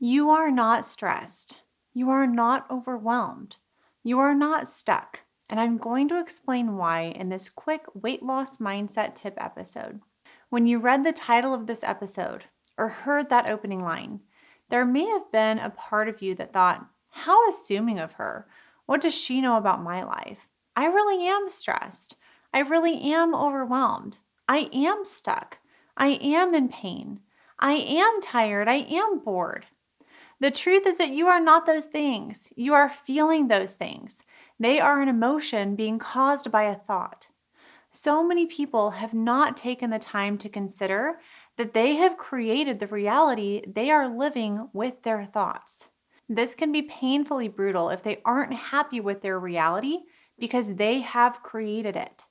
You are not stressed. You are not overwhelmed. You are not stuck. And I'm going to explain why in this quick weight loss mindset tip episode. When you read the title of this episode or heard that opening line, there may have been a part of you that thought, how assuming of her. What does she know about my life? I really am stressed. I really am overwhelmed. I am stuck. I am in pain. I am tired. I am bored. The truth is that you are not those things. You are feeling those things. They are an emotion being caused by a thought. So many people have not taken the time to consider that they have created the reality they are living with their thoughts. This can be painfully brutal if they aren't happy with their reality because they have created it.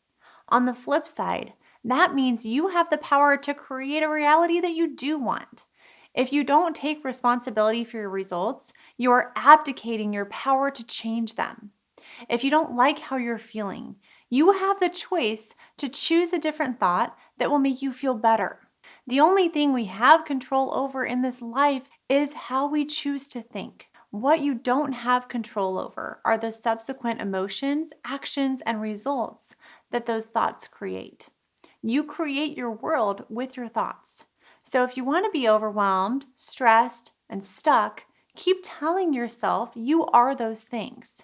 On the flip side, that means you have the power to create a reality that you do want. If you don't take responsibility for your results, you are abdicating your power to change them. If you don't like how you're feeling, you have the choice to choose a different thought that will make you feel better. The only thing we have control over in this life is how we choose to think. What you don't have control over are the subsequent emotions, actions, and results that those thoughts create. You create your world with your thoughts. So if you want to be overwhelmed, stressed, and stuck, keep telling yourself you are those things.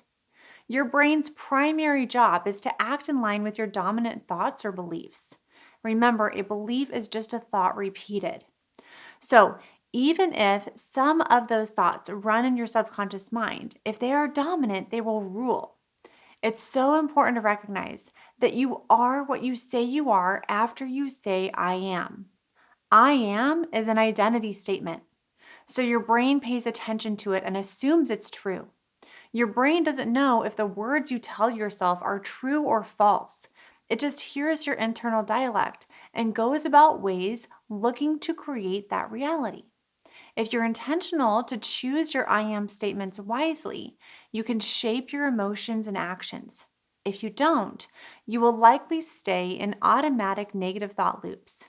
Your brain's primary job is to act in line with your dominant thoughts or beliefs. Remember, a belief is just a thought repeated. So, even if some of those thoughts run in your subconscious mind, if they are dominant, they will rule. It's so important to recognize that you are what you say you are after you say, I am. I am is an identity statement. So your brain pays attention to it and assumes it's true. Your brain doesn't know if the words you tell yourself are true or false. It just hears your internal dialect and goes about ways looking to create that reality. If you're intentional to choose your I am statements wisely, you can shape your emotions and actions. If you don't, you will likely stay in automatic negative thought loops.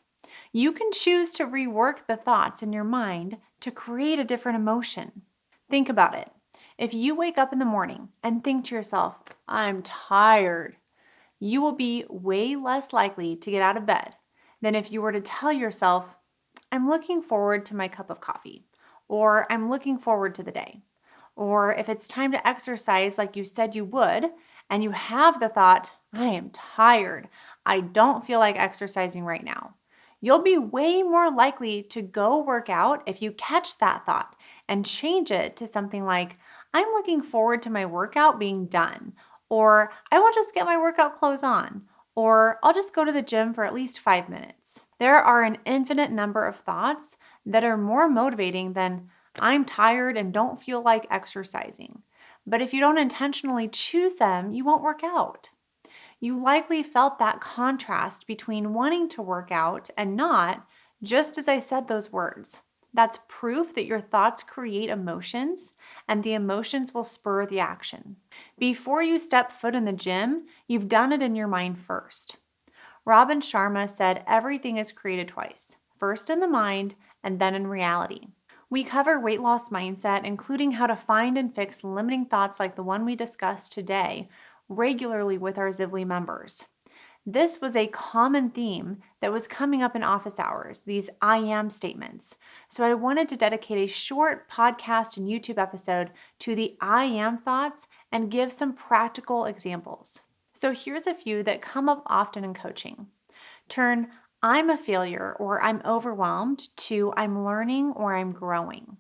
You can choose to rework the thoughts in your mind to create a different emotion. Think about it. If you wake up in the morning and think to yourself, I'm tired, you will be way less likely to get out of bed than if you were to tell yourself, I'm looking forward to my cup of coffee, or I'm looking forward to the day. Or if it's time to exercise like you said you would, and you have the thought, I am tired, I don't feel like exercising right now. You'll be way more likely to go work out if you catch that thought and change it to something like, I'm looking forward to my workout being done, or I will just get my workout clothes on, or I'll just go to the gym for at least 5 minutes. There are an infinite number of thoughts that are more motivating than I'm tired and don't feel like exercising. But if you don't intentionally choose them, you won't work out. You likely felt that contrast between wanting to work out and not, just as I said those words. That's proof that your thoughts create emotions, and the emotions will spur the action. Before you step foot in the gym, you've done it in your mind first. Robin Sharma said everything is created twice, first in the mind and then in reality. We cover weight loss mindset, including how to find and fix limiting thoughts like the one we discussed today, regularly with our Zivli members. This was a common theme that was coming up in office hours, these I am statements. So I wanted to dedicate a short podcast and YouTube episode to the I am thoughts and give some practical examples. So here's a few that come up often in coaching. Turn I'm a failure or I'm overwhelmed to I'm learning or I'm growing.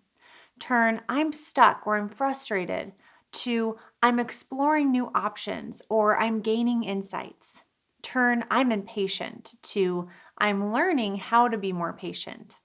Turn I'm stuck or I'm frustrated to I'm exploring new options or I'm gaining insights. Turn I'm impatient to I'm learning how to be more patient.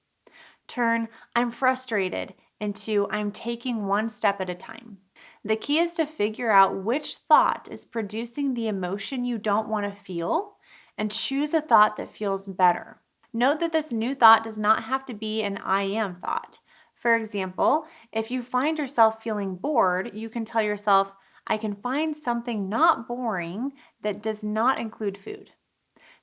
Turn I'm frustrated into I'm taking one step at a time. The key is to figure out which thought is producing the emotion you don't want to feel and choose a thought that feels better. Note that this new thought does not have to be an I am thought. For example, if you find yourself feeling bored, you can tell yourself, I can find something not boring that does not include food.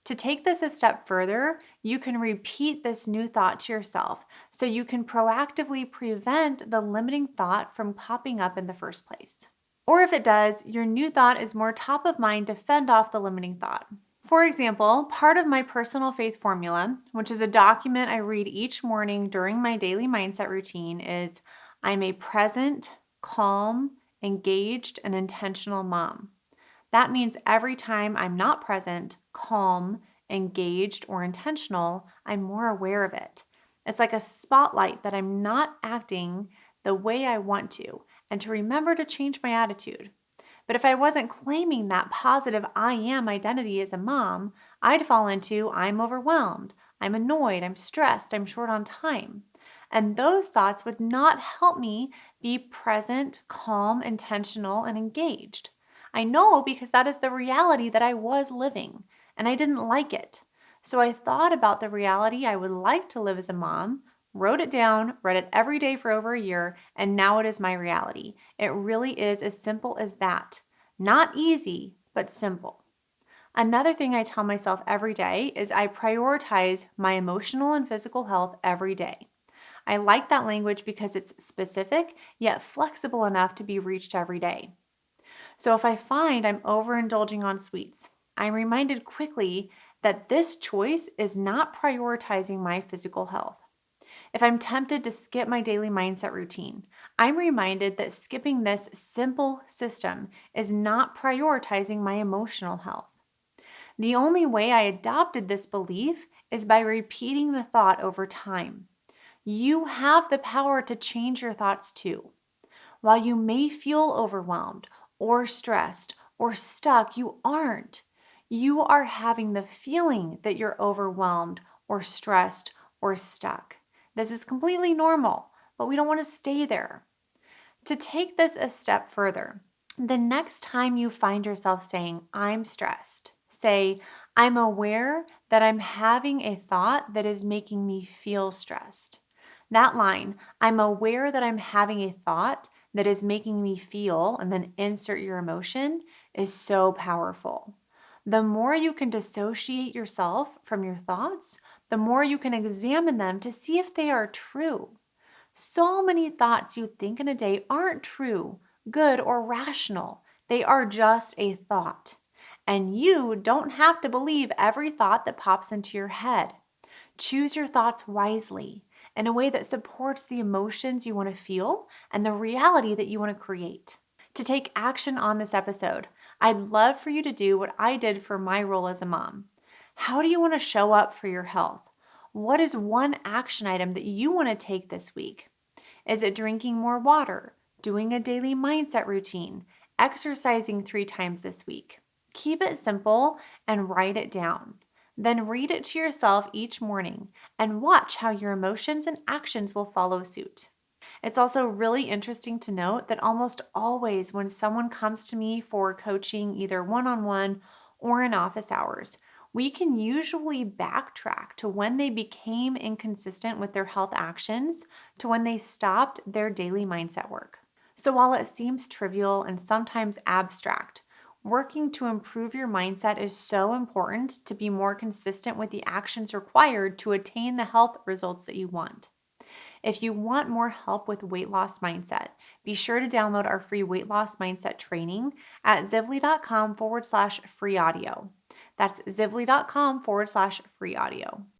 To take this a step further, you can repeat this new thought to yourself so you can proactively prevent the limiting thought from popping up in the first place. Or if it does, your new thought is more top of mind to fend off the limiting thought. For example, part of my personal faith formula, which is a document I read each morning during my daily mindset routine, is I'm a present, calm, engaged, and intentional mom. That means every time I'm not present, calm, engaged, or intentional, I'm more aware of it. It's like a spotlight that I'm not acting the way I want to, and to remember to change my attitude. But if I wasn't claiming that positive I am identity as a mom, I'd fall into I'm overwhelmed, I'm annoyed, I'm stressed, I'm short on time. And those thoughts would not help me be present, calm, intentional, and engaged. I know because that is the reality that I was living, and I didn't like it. So I thought about the reality I would like to live as a mom, wrote it down, read it every day for over a year, and now it is my reality. It really is as simple as that. Not easy, but simple. Another thing I tell myself every day is I prioritize my emotional and physical health every day. I like that language because it's specific yet flexible enough to be reached every day. So if I find I'm overindulging on sweets, I'm reminded quickly that this choice is not prioritizing my physical health. If I'm tempted to skip my daily mindset routine, I'm reminded that skipping this simple system is not prioritizing my emotional health. The only way I adopted this belief is by repeating the thought over time. You have the power to change your thoughts too. While you may feel overwhelmed or stressed or stuck, you aren't. You are having the feeling that you're overwhelmed or stressed or stuck. This is completely normal, but we don't want to stay there. To take this a step further, the next time you find yourself saying, I'm stressed, say, I'm aware that I'm having a thought that is making me feel stressed. That line, I'm aware that I'm having a thought that is making me feel, and then insert your emotion, is so powerful. The more you can dissociate yourself from your thoughts, the more you can examine them to see if they are true. So many thoughts you think in a day aren't true, good, or rational. They are just a thought. And you don't have to believe every thought that pops into your head. Choose your thoughts wisely in a way that supports the emotions you want to feel and the reality that you want to create. To take action on this episode, I'd love for you to do what I did for my role as a mom. How do you want to show up for your health? What is one action item that you want to take this week? Is it drinking more water, doing a daily mindset routine, exercising 3 times this week? Keep it simple and write it down. Then read it to yourself each morning and watch how your emotions and actions will follow suit. It's also really interesting to note that almost always when someone comes to me for coaching, either one-on-one or in office hours, we can usually backtrack to when they became inconsistent with their health actions to when they stopped their daily mindset work. So while it seems trivial and sometimes abstract, working to improve your mindset is so important to be more consistent with the actions required to attain the health results that you want. If you want more help with weight loss mindset, be sure to download our free weight loss mindset training at zivli.com/free audio. That's zivli.com/free audio.